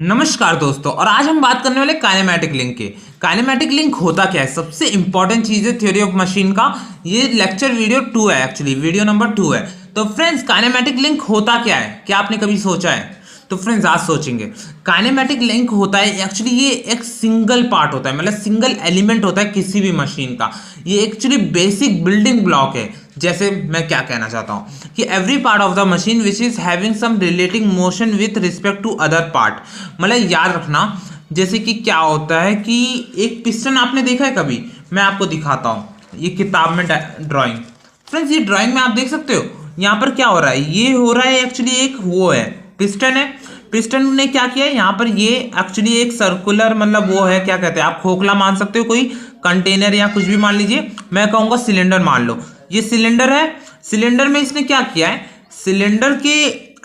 नमस्कार दोस्तों। और आज हम बात करने वाले काइनेमैटिक लिंक की। काइनेमैटिक लिंक होता क्या है, सबसे इंपॉर्टेंट चीज है थ्योरी ऑफ मशीन का। ये लेक्चर वीडियो 2 है, एक्चुअली वीडियो नंबर 2 है। तो फ्रेंड्स, काइनेमैटिक लिंक होता क्या है, क्या आपने कभी सोचा है? तो फ्रेंड्स आज सोचेंगे। काइनेमैटिक लिंक होता है एक्चुअली, ये एक सिंगल पार्ट होता है, मतलब सिंगल एलिमेंट होता है किसी भी मशीन का। ये एक्चुअली बेसिक बिल्डिंग ब्लॉक है। जैसे मैं क्या कहना चाहता हूँ कि every part of the machine which is having some relating motion with respect to other part. मतलब याद रखना, जैसे कि क्या होता है कि एक पिस्टन आपने देखा है कभी? मैं आपको दिखाता हूँ, ये किताब में ड्राइंग। फ्रेंड्स, ये ड्राइंग में आप देख सकते हो यहाँ पर क्या हो रहा है। ये हो रहा है एक्चुअली एक वो है, पिस्टन है। पिस्टन ने क्या किया है यहाँ पर, ये एक्चुअली एक सर्कुलर, मतलब वो है, क्या कहते हैं आप, खोखला मान सकते हो, कोई कंटेनर या कुछ भी मान लीजिए। मैं कहूँगा सिलेंडर मान लो, ये सिलेंडर है। सिलेंडर में इसने क्या किया है, सिलेंडर के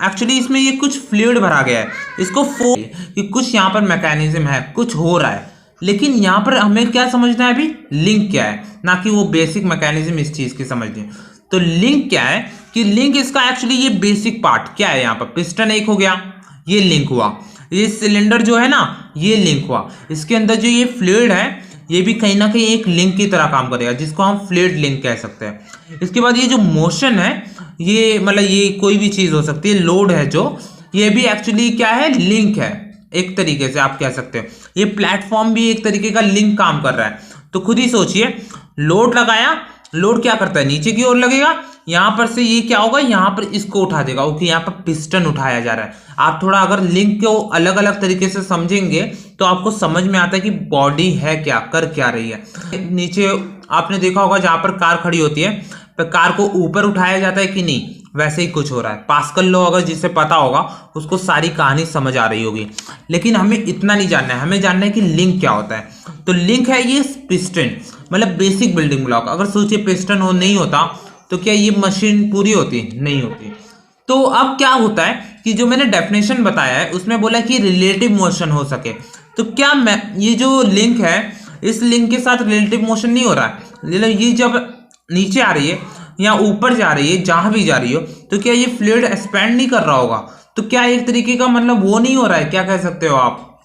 एक्चुअली इसमें ये कुछ फ्लूइड भरा गया है। इसको कि कुछ यहाँ पर मैकेनिज्म है, कुछ हो रहा है। लेकिन यहाँ पर हमें क्या समझना है अभी, लिंक क्या है, ना कि वो बेसिक मैकेनिज्म इस चीज की समझनी है। तो लिंक क्या है कि लिंक इसका एक्चुअली ये बेसिक पार्ट क्या है। यहाँ पर पिस्टन एक हो गया, ये लिंक हुआ। ये सिलेंडर जो है ना, ये लिंक हुआ। इसके अंदर जो ये फ्लूइड है, ये भी कहीं ना कहीं एक लिंक की तरह काम करेगा, जिसको हम फ्लूइड लिंक कह सकते हैं। इसके बाद ये जो मोशन है, ये मतलब ये कोई भी चीज हो सकती है, लोड है जो, ये भी एक्चुअली क्या है, लिंक है। एक तरीके से आप कह सकते हो ये प्लेटफॉर्म भी एक तरीके का लिंक काम कर रहा है। तो खुद ही सोचिए, लोड लगाया, लोड क्या करता है, नीचे की ओर लगेगा। यहां पर से ये क्या होगा, यहां पर इसको उठा देगा, ओके, यहाँ पर पिस्टन उठाया जा रहा है। आप थोड़ा अगर लिंक को अलग अलग तरीके से समझेंगे तो आपको समझ में आता है कि बॉडी है क्या, कर क्या रही है। नीचे आपने देखा होगा जहां पर कार खड़ी होती है, तो कार को ऊपर उठाया जाता है कि नहीं, वैसे ही कुछ हो रहा है। पास्कल लॉ अगर जिसे पता होगा उसको सारी कहानी समझ आ रही होगी। लेकिन हमें इतना नहीं जानना है, हमें जानना है कि लिंक क्या होता है। तो लिंक है ये पिस्टन, मतलब बेसिक बिल्डिंग ब्लॉक। अगर सोचिए पिस्टन हो नहीं होता तो क्या ये मशीन पूरी होती? नहीं होती। तो अब क्या होता है कि जो मैंने डेफिनेशन बताया है उसमें बोला कि रिलेटिव मोशन हो सके। तो क्या मैं ये जो लिंक है, इस लिंक के साथ रिलेटिव मोशन नहीं हो रहा है? मतलब ये जब नीचे आ रही है या ऊपर जा रही है, जहां भी जा रही हो, तो क्या ये फ्लूइड एक्सपेंड नहीं कर रहा होगा? तो क्या एक तरीके का मतलब वो नहीं हो रहा है, क्या कह सकते हो आप,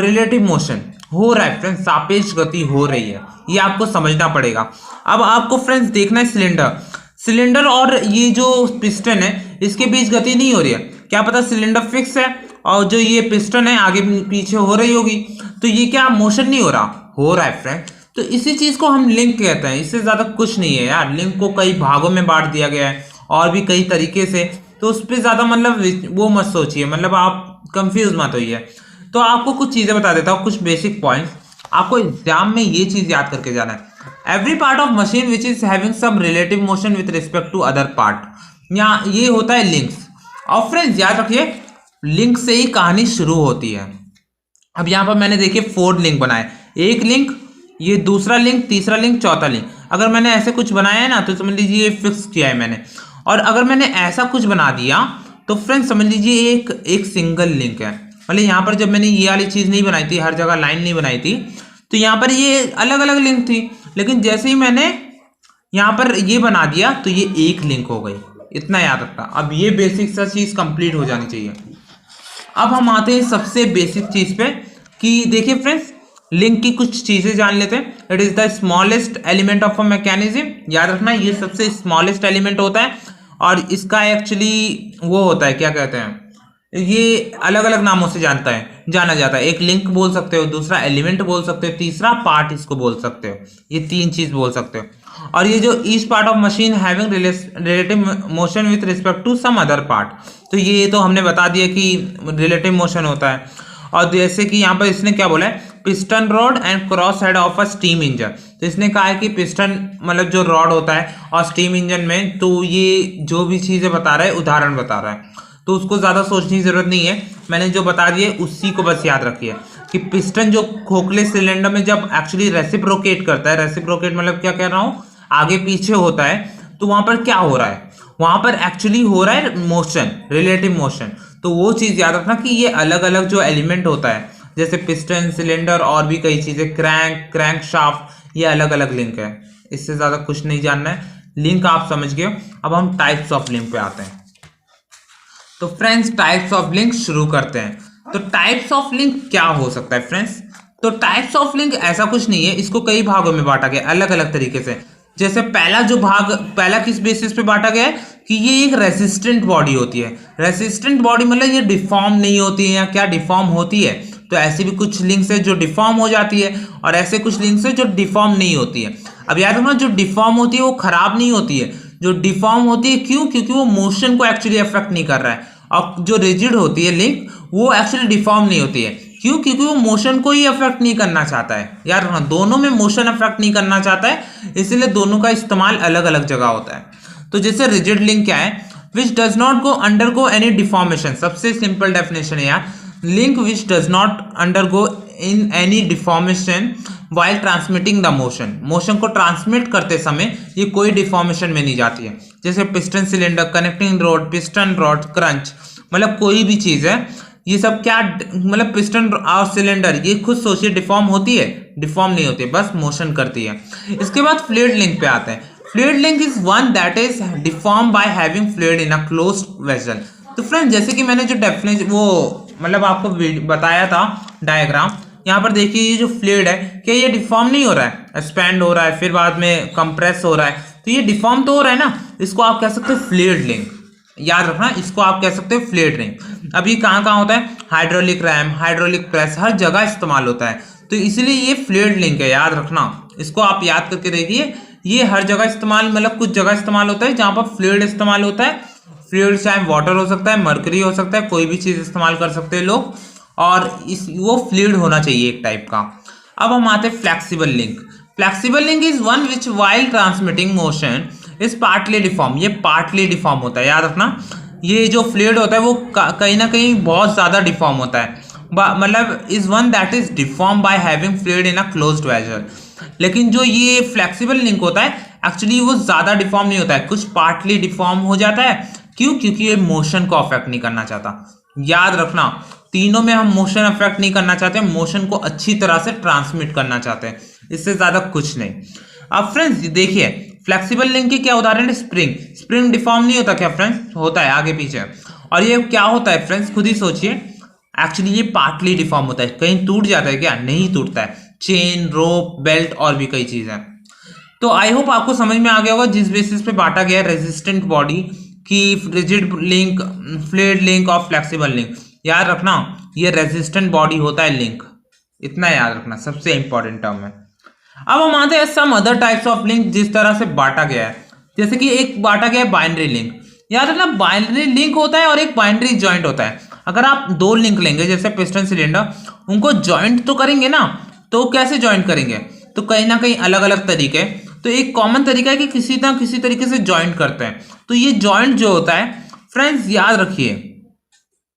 रिलेटिव मोशन हो रहा है फ्रेंड्स, सापेक्ष गति हो रही है। ये आपको समझना पड़ेगा। अब आपको फ्रेंड्स देखना है सिलेंडर, सिलेंडर और ये जो पिस्टन है इसके बीच गति नहीं हो रही है। क्या पता सिलेंडर फिक्स है और जो ये पिस्टन है आगे पीछे हो रही होगी, तो ये क्या मोशन नहीं हो रहा? हो रहा है फ्रेंड। तो इसी चीज को हम लिंक कहते हैं, इससे ज्यादा कुछ नहीं है यार। लिंक को कई भागों में बांट दिया गया है और भी कई तरीके से, तो उस पर ज्यादा मतलब वो मत सोचिए, मतलब आप कंफ्यूज मत होइए। तो आपको कुछ चीजें बता देता हूँ, कुछ बेसिक पॉइंट्स। आपको एग्जाम में ये चीज याद करके जाना है, every part of machine which is having some relative motion with respect to other part. यहाँ ये होता है लिंक्स। और फ्रेंड्स याद रखिए, लिंक से ही कहानी शुरू होती है। अब यहाँ पर मैंने देखिए 4 लिंक बनाए, एक लिंक, ये दूसरा लिंक, तीसरा लिंक, चौथा लिंक। अगर मैंने ऐसे कुछ बनाया है ना तो समझ लीजिए ये फिक्स किया है मैंने। और अगर मैंने ऐसा कुछ बना दिया तो फ्रेंड्स समझ लीजिए एक सिंगल लिंक है। मतलब यहाँ पर जब मैंने ये वाली चीज नहीं बनाई थी, हर जगह लाइन नहीं बनाई थी, तो यहाँ पर ये अलग अलग लिंक थी। लेकिन जैसे ही मैंने यहाँ पर ये बना दिया तो ये एक लिंक हो गई। इतना याद रखना। अब ये बेसिक सा चीज कंप्लीट हो जानी चाहिए। अब हम आते हैं सबसे बेसिक चीज पे कि देखिए फ्रेंड्स, लिंक की कुछ चीजें जान लेते हैं। It is the smallest element of a mechanism. याद रखना ये सबसे स्मॉलेस्ट एलिमेंट होता है और इसका एक्चुअली वो होता है, क्या कहते हैं, ये अलग अलग नामों से जाना जाता है। एक लिंक बोल सकते हो, दूसरा एलिमेंट बोल सकते हो, तीसरा पार्ट इसको बोल सकते हो। ये 3 चीज बोल सकते हो। और ये जो each part of machine having relative motion with respect to some other part, तो ये तो हमने बता दिया कि रिलेटिव मोशन होता है। और जैसे कि यहाँ पर इसने क्या बोला है, piston rod and cross head of a steam engine. तो इसने कहा है कि पिस्टन मतलब जो रॉड होता है और स्टीम इंजन में, तो ये जो भी चीजें बता रहा है उदाहरण बता रहा है, तो उसको ज्यादा सोचने की जरूरत नहीं है। मैंने जो बता दिया उसी को बस याद रखिए कि पिस्टन जो खोखले सिलेंडर में जब एक्चुअली रेसिप्रोकेट करता है, रेसिप्रोकेट मतलब क्या कह रहा हूं, आगे पीछे होता है, तो वहां पर क्या हो रहा है, वहां पर एक्चुअली हो रहा है मोशन, रिलेटिव मोशन। तो वो चीज याद रखना कि ये अलग अलग जो एलिमेंट होता है, जैसे पिस्टन, सिलेंडर और भी कई चीजें, क्रैंक शाफ्ट, ये अलग अलग लिंक है। इससे ज्यादा कुछ नहीं जानना है, लिंक आप समझ गए। अब हम टाइप्स ऑफ लिंक पे आते हैं। तो फ्रेंड्स टाइप्स ऑफ लिंक शुरू करते हैं। तो टाइप्स ऑफ लिंक क्या हो सकता है फ्रेंड्स? तो टाइप्स ऑफ लिंक ऐसा कुछ नहीं है, इसको कई भागों में बांटा गया अलग अलग तरीके से। जैसे पहला जो भाग, पहला किस बेसिस पे बांटा गया है कि ये एक रेसिस्टेंट बॉडी होती है। रेसिस्टेंट बॉडी मतलब ये डिफॉर्म नहीं होती है, या क्या डिफॉर्म होती है? तो ऐसी भी कुछ लिंक्स है जो डिफॉर्म हो जाती है, और ऐसे कुछ लिंक्स है जो डिफॉर्म नहीं होती है। अब याद रखना, जो डिफॉर्म होती है वो खराब नहीं होती है, जो डिफॉर्म होती है क्यों? क्योंकि वो मोशन को एक्चुअली अफेक्ट नहीं कर रहा है। और जो रिजिड होती है लिंक, वो एक्चुअली डिफॉर्म नहीं होती है, क्यों? क्योंकि वो मोशन को ही अफेक्ट नहीं करना चाहता है। यार दोनों में मोशन अफेक्ट नहीं करना चाहता है, इसलिए दोनों का इस्तेमाल अलग अलग जगह होता है। तो जैसे रिजिड लिंक क्या है? Which does not go undergo any deformation. सबसे सिंपल डेफिनेशन है यार, link which does not undergo in any deformation while transmitting the motion. Motion को ट्रांसमिट करते समय ये कोई डिफॉर्मेशन में नहीं जाती है। जैसे piston cylinder, connecting rod, piston rod, crunch, मतलब कोई भी चीज है, ये सब क्या मतलब पिस्टन और सिलेंडर, ये खुद सोचिए डिफॉर्म होती है? डिफॉर्म नहीं होती है, बस मोशन करती है। इसके बाद फ्लूइड लिंक पे आते हैं। Fluid link is one that is deform by having fluid in a closed vessel. तो फ्रेंड जैसे कि मैंने जो डेफिनेशन वो मतलब आपको बताया था डायग्राम, यहाँ पर देखिए ये जो फ्लूइड है, क्या ये डिफॉर्म नहीं हो रहा है? एक्सपैंड हो रहा है, फिर बाद में कंप्रेस हो रहा है, तो ये डिफॉर्म तो हो रहा है ना, इसको आप कह सकते हो फ्लूइड लिंक। याद रखना, इसको आप कह सकते हो फ्लूइड लिंक। अब ये कहाँ कहाँ होता है? हाइड्रोलिक रैम, हाइड्रोलिक प्रेस, हर जगह इस्तेमाल होता है, तो इसलिए ये फ्लूइड लिंक है। याद रखना, इसको आप याद करके देखिए, ये हर जगह इस्तेमाल, मतलब कुछ जगह इस्तेमाल होता है जहाँ पर फ्लूइड इस्तेमाल होता है। फ्लूइड चाहे वाटर हो सकता है, मर्करी हो सकता है, कोई भी चीज इस्तेमाल कर सकते हैं लोग, और वो फ्लूइड होना चाहिए एक टाइप का। अब हम आते हैं flexible link. Flexible link is one which while transmitting motion is partly deform. ये पार्टली डिफॉर्म होता है, याद रखना। ये जो फ्लूइड होता है वो कहीं ना कहीं बहुत ज्यादा डिफॉर्म होता है, मतलब is one that is deform by having fluid in a closed vessel. लेकिन जो ये फ्लेक्सिबल लिंक होता है एक्चुअली वो ज्यादा डिफॉर्म नहीं होता है, कुछ पार्टली डिफॉर्म हो जाता है। क्यों? क्योंकि ये मोशन को अफेक्ट नहीं करना चाहता। याद रखना, तीनों में हम मोशन अफेक्ट नहीं करना चाहते, मोशन को अच्छी तरह से ट्रांसमिट करना चाहते हैं, इससे ज्यादा कुछ नहीं। अब फ्रेंड्स देखिए, फ्लेक्सिबल लिंक के क्या उदाहरण है? स्प्रिंग। स्प्रिंग डिफॉर्म नहीं होता क्या फ्रेंड्स? होता है आगे पीछे। और ये क्या होता है फ्रेंड्स, खुद ही सोचिए, एक्चुअली ये पार्टली डिफॉर्म होता है। कहीं टूट जाता है क्या? नहीं टूटता है। चेन, रोप, बेल्ट और भी कई चीजें। तो आई होप आपको समझ में आ गया होगा जिस बेसिस पे बांटा गया है रेजिस्टेंट बॉडी की, रिजिड लिंक, फ्लूइड लिंक और फ्लेक्सिबल लिंक। याद रखना, ये रेजिस्टेंट बॉडी होता है लिंक, इतना याद रखना, सबसे इंपॉर्टेंट टर्म है। अब हम आते हैं some other types of link जिस तरह से बांटा गया है। जैसे कि एक बांटा गया है बाइनरी लिंक। याद रखना, बाइनरी लिंक होता है और एक बाइनरी जॉइंट होता है। अगर आप दो लिंक लेंगे जैसे पिस्टन सिलेंडर, उनको जॉइंट तो करेंगे ना, तो कैसे जॉइंट करेंगे? तो कहीं ना कहीं अलग अलग तरीके। तो एक कॉमन तरीका है कि किसी ना किसी तरीके से जॉइंट करते हैं। तो ये जॉइंट जो होता है फ्रेंड्स, याद रखिए,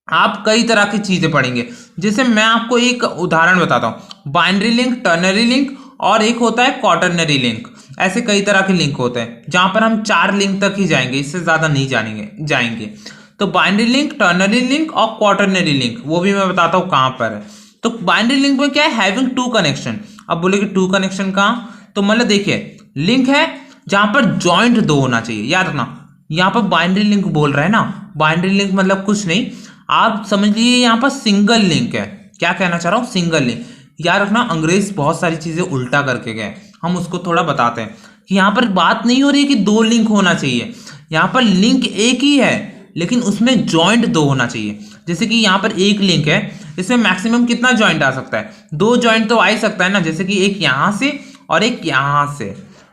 आप कई तरह की चीजें पढ़ेंगे। जैसे मैं आपको एक उदाहरण बताता हूं, बाइनरी लिंक, टर्नरी लिंक और एक होता है क्वाटरनरी लिंक। ऐसे कई तरह के लिंक होते हैं जहां पर हम 4 लिंक तक ही जाएंगे, इससे ज्यादा नहीं जाएंगे। तो बाइनरी लिंक, टर्नरी लिंक और क्वाटरनरी लिंक, वो भी मैं बताता हूं कहां पर है। तो बाइनरी लिंक में क्या है? Having two connection. अब बोले कि टू कनेक्शन कहां? तो मतलब देखिए, लिंक है जहां पर जॉइंट दो होना चाहिए। याद रखना, यहां पर बाइनरी लिंक बोल रहे हैं ना, बाइनरी लिंक मतलब कुछ नहीं, आप समझ लीजिए यहाँ पर सिंगल लिंक है। क्या कहना चाह रहा हूँ? Single link. याद रखना, अंग्रेज बहुत सारी चीजें उल्टा करके गए, हम उसको थोड़ा बताते हैं कि यहाँ पर बात नहीं हो रही कि दो लिंक होना चाहिए, यहाँ पर लिंक एक ही है लेकिन उसमें जॉइंट दो होना चाहिए। जैसे कि यहाँ पर एक लिंक है, इसमें मैक्सिमम कितना जॉइंट आ सकता है? 2 जॉइंट तो आ ही सकता है ना, जैसे कि एक यहाँ से और एक यहाँ से।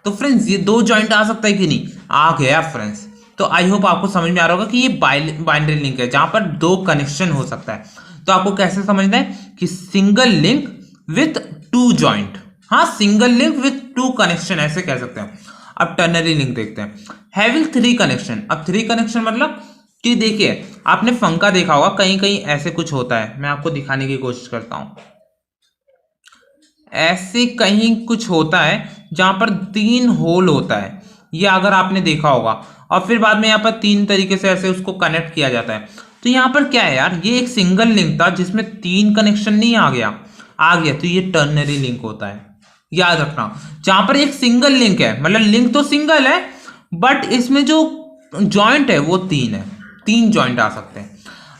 तो फ्रेंड्स ये 2 जॉइंट आ सकता है कि नहीं? आ गया फ्रेंड्स। तो आई होप आपको समझ में आ रहा होगा कि ये बाइनरी लिंक है जहां पर 2 कनेक्शन हो सकता है। तो आपको कैसे समझना है कि सिंगल लिंक विथ 2 जॉइंट, हाँ सिंगल लिंक विथ 2 कनेक्शन ऐसे कह सकते हैं। अब टर्नरी लिंक देखते हैं, हैविंग 3 कनेक्शन। अब 3 कनेक्शन मतलब कि देखिए, आपने फंका देखा होगा, कहीं कहीं ऐसे कुछ होता है, मैं आपको दिखाने की कोशिश करता हूं। ऐसे कहीं कुछ होता है जहां पर 3 होल होता है, ये अगर आपने देखा होगा, और फिर बाद में यहाँ पर 3 तरीके से ऐसे उसको कनेक्ट किया जाता है। तो यहाँ पर क्या है यार, ये एक सिंगल लिंक था जिसमें 3 कनेक्शन नहीं आ गया, तो ये टर्नरी लिंक होता है। याद रखना, जहां पर एक सिंगल लिंक है, मतलब लिंक तो सिंगल है बट इसमें जो जॉइंट है वो 3 है, 3 जॉइंट आ सकते हैं।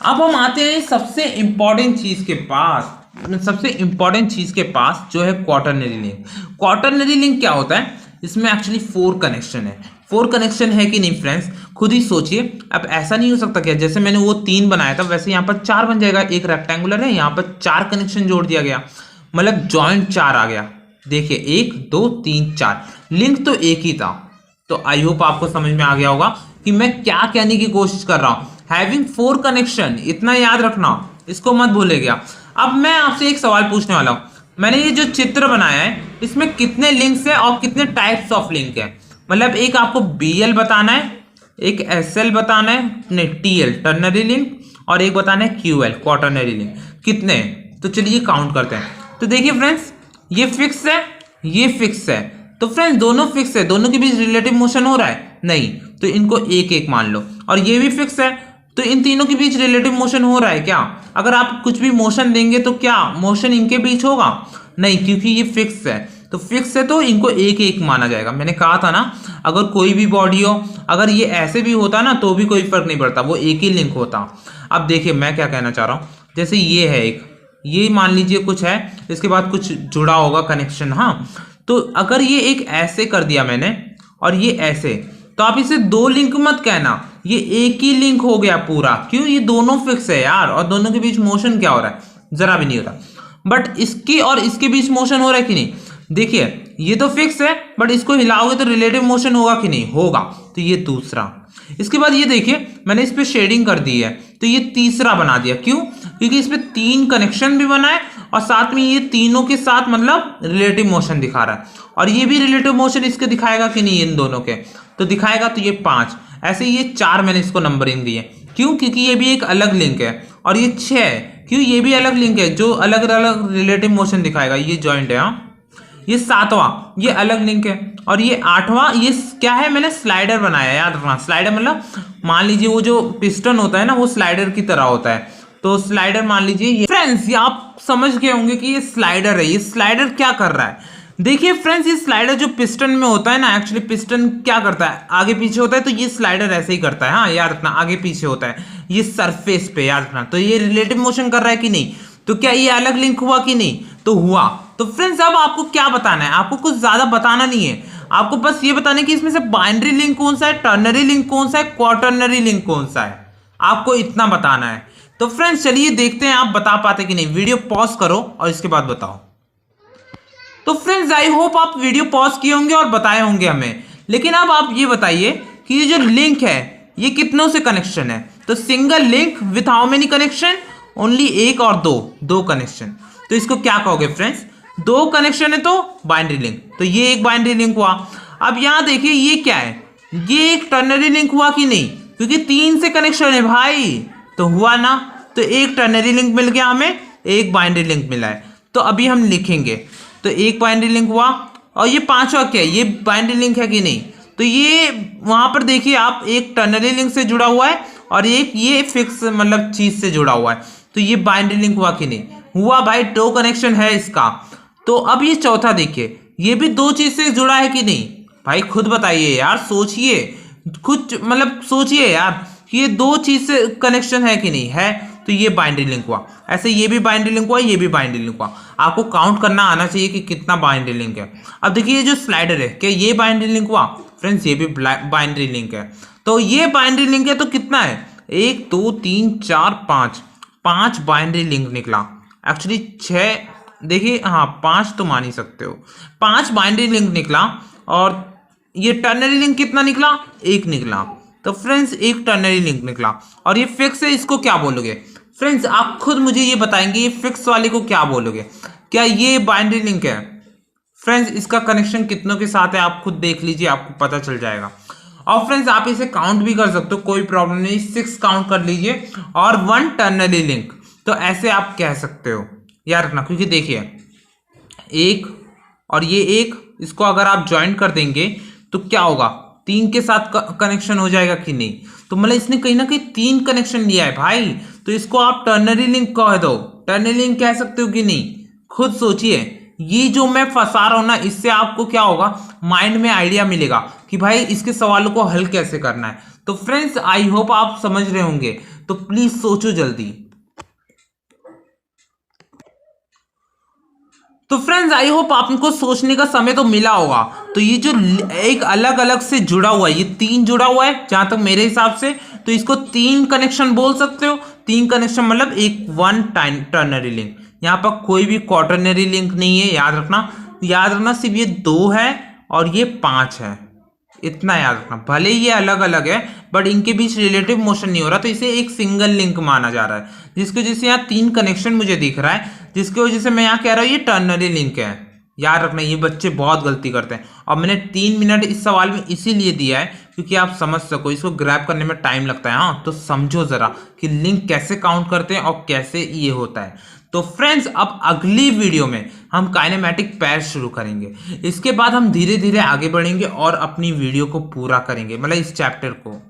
अब हम आते हैं सबसे इंपॉर्टेंट चीज के पास, जो है क्वाटरनरी लिंक। क्वाटरनरी लिंक क्या होता है? इसमें एक्चुअली 4 कनेक्शन है। 4 कनेक्शन है कि नहीं फ्रेंड्स, खुद ही सोचिए। अब ऐसा नहीं हो सकता क्या जैसे मैंने वो 3 बनाया था वैसे यहाँ पर 4 बन जाएगा। एक रेक्टेंगुलर है, यहाँ पर 4 कनेक्शन जोड़ दिया गया, मतलब जॉइंट 4 आ गया। देखिए 1 2 3 4, लिंक तो एक ही था। तो आई होप आपको समझ में आ गया होगा कि मैं क्या कहने की कोशिश कर रहा हूं। हैविंग 4 कनेक्शन, इतना याद रखना, इसको मत भूलेगा। अब मैं आपसे एक सवाल पूछने वाला हूं, मैंने ये जो चित्र बनाया है इसमें कितने लिंक्स है और कितने टाइप्स ऑफ लिंक है? मतलब एक आपको BL बताना है, एक SL बताना है, नहीं TL टर्नरी लिंक, और एक बताना है QL क्वाटरनरी लिंक। कितने? तो चलिए काउंट करते हैं। तो देखिए फ्रेंड्स, ये फिक्स है, ये फिक्स है। तो फ्रेंड्स दोनों फिक्स है, दोनों के बीच रिलेटिव मोशन हो रहा है? नहीं, तो इनको एक एक मान लो। और ये भी फिक्स है, तो इन तीनों के बीच रिलेटिव मोशन हो रहा है क्या? अगर आप कुछ भी मोशन देंगे तो क्या मोशन इनके बीच होगा? नहीं, क्योंकि ये फिक्स है। तो फिक्स है तो इनको एक एक माना जाएगा। मैंने कहा था ना, अगर कोई भी बॉडी हो, अगर ये ऐसे भी होता ना तो भी कोई फर्क नहीं पड़ता, वो एक ही लिंक होता। अब देखिए मैं क्या कहना चाह रहा हूँ, जैसे ये है एक, ये मान लीजिए कुछ है, इसके बाद कुछ जुड़ा होगा कनेक्शन। हाँ, तो अगर ये एक ऐसे कर दिया मैंने और ये ऐसे, तो आप इसे 2 लिंक मत कहना, ये एक ही लिंक हो गया पूरा। क्यों? ये दोनों फिक्स है यार, और दोनों के बीच मोशन क्या हो रहा है? जरा भी नहीं हो रहा। बट इसकी और इसके बीच मोशन हो रहा है कि नहीं? देखिए ये तो फिक्स है, बट इसको हिलाओगे तो रिलेटिव मोशन होगा कि नहीं? होगा। तो ये दूसरा। इसके बाद ये देखिए मैंने इस पे शेडिंग कर दी है, तो ये तीसरा बना दिया। क्यों? क्योंकि इस पे 3 कनेक्शन भी बना है और साथ में ये तीनों के साथ मतलब रिलेटिव मोशन दिखा रहा है। और ये भी रिलेटिव मोशन इसके दिखाएगा कि नहीं? इन दोनों के तो दिखाएगा। तो ये 5, ऐसे ये 4 मैंने इसको नंबरिंग दी है। क्यों? क्योंकि ये भी एक अलग लिंक है। और ये 6 है, क्यों? ये भी अलग लिंक है जो अलग अलग रिलेटिव मोशन दिखाएगा। ये जॉइंट है। हाँ, ये 7वां, ये अलग लिंक है। और ये 8वां, ये क्या है? मैंने स्लाइडर बनाया है, याद रखना। स्लाइडर मतलब मान लीजिए वो जो पिस्टन होता है ना, वो स्लाइडर की तरह होता है। तो स्लाइडर मान लीजिए ये। फ्रेंड्स ये आप समझ गए होंगे कि ये स्लाइडर है। ये स्लाइडर क्या कर रहा है? देखिए फ्रेंड्स, ये स्लाइडर जो पिस्टन में होता है ना, एक्चुअली पिस्टन क्या करता है? आगे पीछे होता है, तो ये स्लाइडर ऐसे ही करता है। हाँ याद रखना, आगे पीछे होता है ये सरफेस पे, याद रखना। तो ये रिलेटिव मोशन कर रहा है कि नहीं? तो क्या ये अलग लिंक हुआ कि नहीं? तो हुआ। तो फ्रेंड्स अब आपको क्या बताना है? आपको कुछ ज्यादा बताना नहीं है, आपको बस ये बताना है कि इसमें से बाइनरी लिंक कौन सा है, टर्नरी लिंक कौन सा है, क्वाटरनरी लिंक कौन सा है। आपको इतना बताना है। तो फ्रेंड्स चलिए देखते हैं आप बता पाते कि नहीं। वीडियो पॉज करो और इसके बाद बताओ। तो फ्रेंड्स आई होप आप वीडियो पॉज किए होंगे और बताए होंगे हमें। लेकिन अब आप ये बताइए कि ये जो लिंक है ये कितनों से कनेक्शन है? तो single link with how many connection? Only 1 और 2 कनेक्शन। तो इसको क्या कहोगे फ्रेंड्स? 2 कनेक्शन है तो बाइनरी लिंक। तो ये एक बाइनरी लिंक हुआ। अब यहां देखिए ये क्या है? ये एक टर्नरी लिंक हुआ कि नहीं? क्योंकि 3 से कनेक्शन है भाई, तो हुआ ना। तो एक टर्नरी लिंक मिल गया हमें, एक बाइनरी लिंक मिला है। तो अभी हम लिखेंगे, तो एक बाइनरी लिंक हुआ। और ये 5वां क्या है? ये बाइनरी लिंक है कि नहीं? तो ये वहां पर देखिए आप, एक टर्नरी लिंक से जुड़ा हुआ है और एक ये फिक्स मतलब चीज से जुड़ा हुआ है। तो ये बाइनरी लिंक हुआ कि नहीं? हुआ भाई, 2 कनेक्शन है इसका। तो अब ये चौथा देखिए, ये भी 2 चीज से जुड़ा है कि नहीं? भाई खुद बताइए यार, सोचिए खुद, मतलब सोचिए यार कि ये 2 चीज से कनेक्शन है कि नहीं है। तो ये बाइनरी लिंक हुआ। ऐसे ये भी बाइनरी लिंक हुआ, ये भी बाइनरी लिंक हुआ। आपको काउंट करना आना चाहिए कि कितना बाइनरी लिंक है। अब देखिए ये जो स्लाइडर है, क्या ये बाइनरी लिंक हुआ? फ्रेंड्स ये भी बाइनरी लिंक है। तो ये बाइनरी लिंक है, तो कितना है? 1 2 3 4 5 बाइनरी लिंक निकला। एक्चुअली 6, देखिए हाँ 5 तो मान ही सकते हो। 5 बाइनरी लिंक निकला। और ये टर्नरी लिंक कितना निकला? 1 निकला। तो फ्रेंड्स एक टर्नरी लिंक निकला। और ये फिक्स है, इसको क्या बोलोगे? फ्रेंड्स आप खुद मुझे ये बताएंगे, ये फिक्स वाले को क्या बोलोगे? क्या ये बाइनरी लिंक है? फ्रेंड्स इसका कनेक्शन कितनों के साथ है आप खुद देख लीजिए, आपको पता चल जाएगा। और फ्रेंड्स आप इसे काउंट भी कर सकते हो, कोई प्रॉब्लम नहीं। 6 काउंट कर लीजिए और 1 टर्नरी लिंक। तो ऐसे आप कह सकते हो, याद रखना। क्योंकि देखिए 1 और ये 1, इसको अगर आप ज्वाइन कर देंगे तो क्या होगा? 3 के साथ कनेक्शन हो जाएगा कि नहीं? तो मतलब इसने कहीं ना कहीं 3 कनेक्शन लिया है भाई। तो इसको आप टर्नरी लिंक कह दो, टर्नरी लिंक कह सकते हो कि नहीं? खुद सोचिए। ये जो मैं फंसा रहा हूं ना, इससे आपको क्या होगा? माइंड में आइडिया मिलेगा कि भाई इसके सवालों को हल कैसे करना है। तो फ्रेंड्स आई होप आप समझ रहे होंगे तो प्लीज सोचो जल्दी। तो फ्रेंड्स आई होप आपको सोचने का समय तो मिला होगा। तो ये जो एक अलग अलग से जुड़ा हुआ है, ये 3 जुड़ा हुआ है जहां तक मेरे हिसाब से, तो इसको 3 कनेक्शन बोल सकते हो। 3 कनेक्शन मतलब एक वन टर्नरी लिंक, यहाँ पर कोई भी क्वार्टरनरी लिंक नहीं है, याद रखना। याद रखना सिर्फ ये 2 है और ये 5 है, इतना याद रखना। भले ही ये अलग अलग है बट इनके बीच रिलेटिव मोशन नहीं हो रहा, तो इसे एक सिंगल लिंक माना जा रहा है, जिसकी वजह से यहाँ 3 कनेक्शन मुझे दिख रहा है, जिसकी वजह से मैं यहाँ कह रहा हूँ ये टर्नरी लिंक है। याद रखना, ये बच्चे बहुत गलती करते हैं। और मैंने 3 मिनट इस सवाल में इसीलिए दिया है क्योंकि आप समझ सको, इसको ग्रैब करने में टाइम लगता है। हाँ, तो समझो जरा कि लिंक कैसे काउंट करते हैं और कैसे ये होता है। तो फ्रेंड्स अब अगली वीडियो में हम काइनेमैटिक पैर शुरू करेंगे। इसके बाद हम धीरे धीरे आगे बढ़ेंगे और अपनी वीडियो को पूरा करेंगे, मतलब इस चैप्टर को।